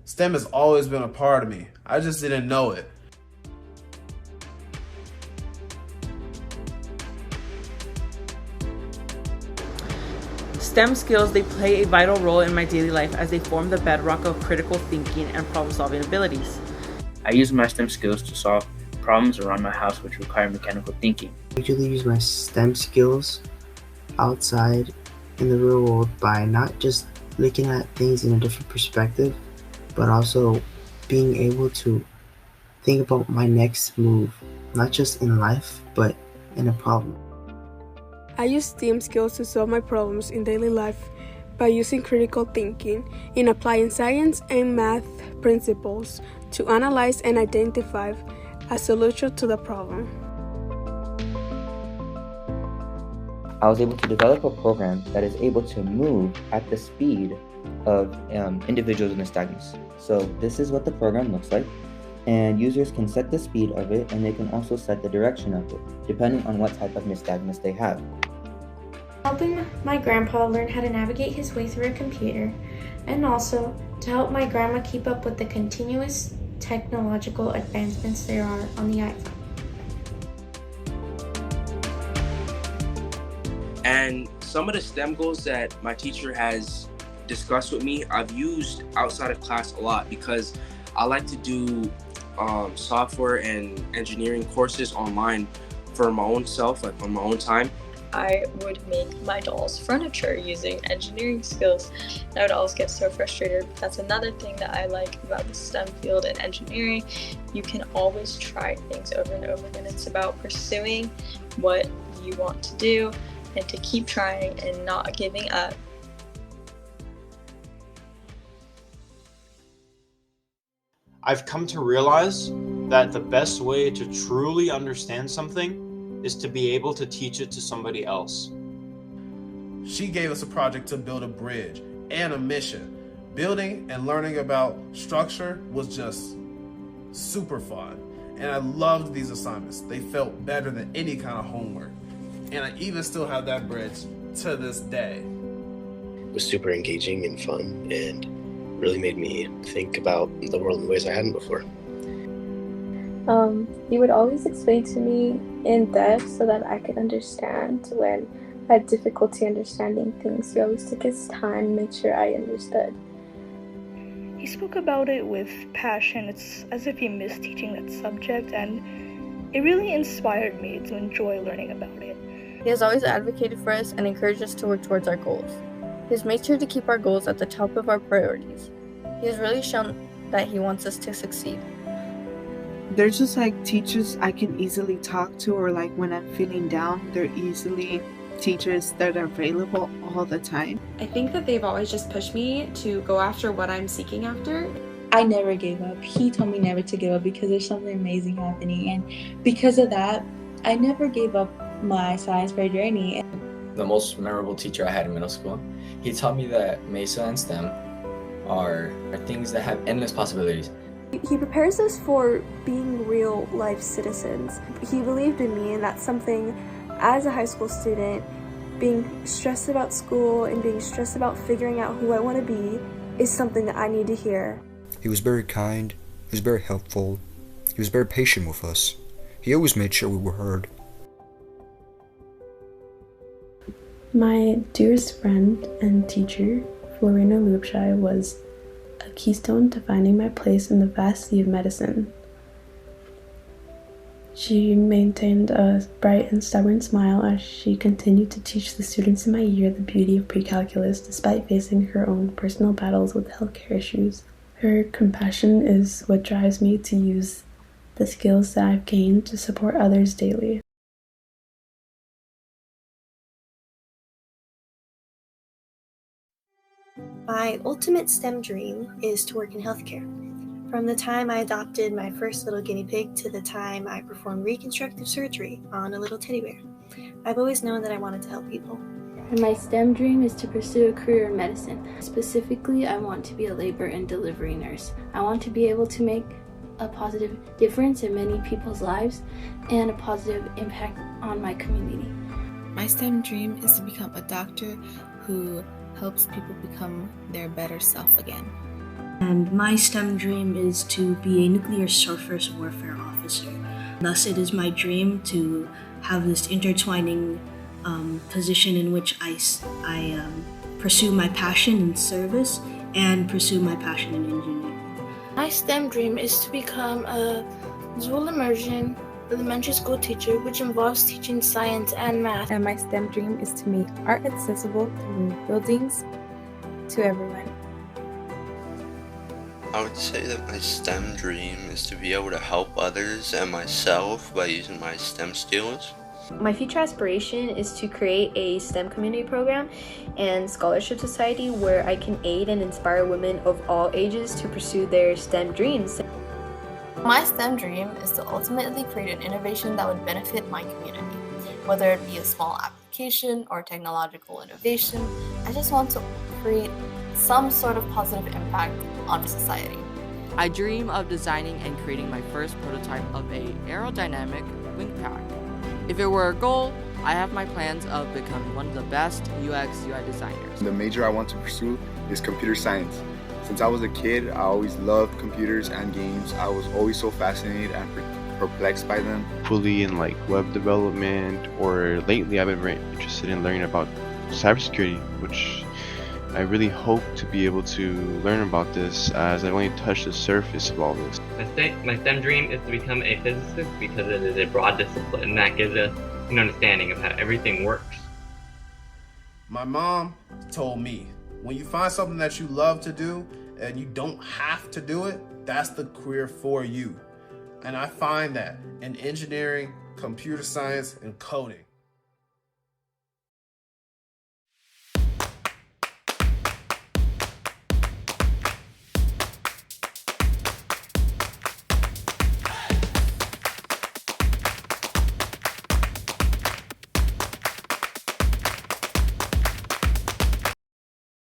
STEM has always been a part of me. I just didn't know it. STEM skills, they play a vital role in my daily life as they form the bedrock of critical thinking and problem-solving abilities. I use my STEM skills to solve problems around my house which require mechanical thinking. I usually use my STEM skills outside in the real world by not just looking at things in a different perspective, but also being able to think about my next move, not just in life, but in a problem. I use STEM skills to solve my problems in daily life by using critical thinking in applying science and math principles to analyze and identify a solution to the problem. I was able to develop a program that is able to move at the speed of individuals with nystagmus. So this is what the program looks like, and users can set the speed of it, and they can also set the direction of it, depending on what type of nystagmus they have. Helping my grandpa learn how to navigate his way through a computer, and also to help my grandma keep up with the continuous technological advancements there are on the iPhone. And some of the STEM goals that my teacher has discussed with me, I've used outside of class a lot because I like to do software and engineering courses online for my own self, like on my own time. I would make my dolls furniture using engineering skills. I would always get so frustrated. That's another thing that I like about the STEM field and engineering. You can always try things over and over again. It's about pursuing what you want to do and to keep trying and not giving up. I've come to realize that the best way to truly understand something is to be able to teach it to somebody else. She gave us a project to build a bridge and a mission. Building and learning about structure was just super fun. And I loved these assignments. They felt better than any kind of homework. And I even still have that bridge to this day. It was super engaging and fun and really made me think about the world in ways I hadn't before. He would always explain to me in depth so that I could understand when I had difficulty understanding things. He always took his time and made sure I understood. He spoke about it with passion. It's as if he missed teaching that subject, and it really inspired me to enjoy learning about it. He has always advocated for us and encouraged us to work towards our goals. He has made sure to keep our goals at the top of our priorities. He has really shown that he wants us to succeed. They're just like teachers I can easily talk to, or like when I'm feeling down, they're easily teachers that are available all the time. I think that they've always just pushed me to go after what I'm seeking after. I never gave up. He told me never to give up because there's something amazing happening, and because of that, I never gave up my science fair journey. The most memorable teacher I had in middle school, he taught me that MESA and STEM are things that have endless possibilities. He prepares us for being real life citizens. He believed in me, and that's something as a high school student, being stressed about school and being stressed about figuring out who I want to be is something that I need to hear. He was very kind, he was very helpful, he was very patient with us. He always made sure we were heard. My dearest friend and teacher, Florina Lupshai, was a keystone to finding my place in the vast sea of medicine. She maintained a bright and stubborn smile as she continued to teach the students in my year the beauty of pre-calculus despite facing her own personal battles with healthcare issues. Her compassion is what drives me to use the skills that I've gained to support others daily. My ultimate STEM dream is to work in healthcare. From the time I adopted my first little guinea pig to the time I performed reconstructive surgery on a little teddy bear, I've always known that I wanted to help people. And my STEM dream is to pursue a career in medicine. Specifically, I want to be a labor and delivery nurse. I want to be able to make a positive difference in many people's lives and a positive impact on my community. My STEM dream is to become a doctor who helps people become their better self again. And my STEM dream is to be a nuclear surface warfare officer. Thus, it is my dream to have this intertwining position in which I pursue my passion in service and pursue my passion in engineering. My STEM dream is to become a dual immersion elementary school teacher, which involves teaching science and math. And my STEM dream is to make art accessible through buildings to everyone. I would say that my STEM dream is to be able to help others and myself by using my STEM skills. My future aspiration is to create a STEM community program and scholarship society where I can aid and inspire women of all ages to pursue their STEM dreams. My STEM dream is to ultimately create an innovation that would benefit my community. Whether it be a small application or technological innovation, I just want to create some sort of positive impact on society. I dream of designing and creating my first prototype of a aerodynamic wing pack. If it were a goal, I have my plans of becoming one of the best UX/UI designers. The major I want to pursue is computer science. Since I was a kid, I always loved computers and games. I was always so fascinated and perplexed by them. Fully in like web development, or lately I've been very interested in learning about cybersecurity, which I really hope to be able to learn about this, as I've only touched the surface of all this. My STEM dream is to become a physicist because it is a broad discipline that gives us an understanding of how everything works. My mom told me, when you find something that you love to do and you don't have to do it, that's the career for you. And I find that in engineering, computer science, and coding.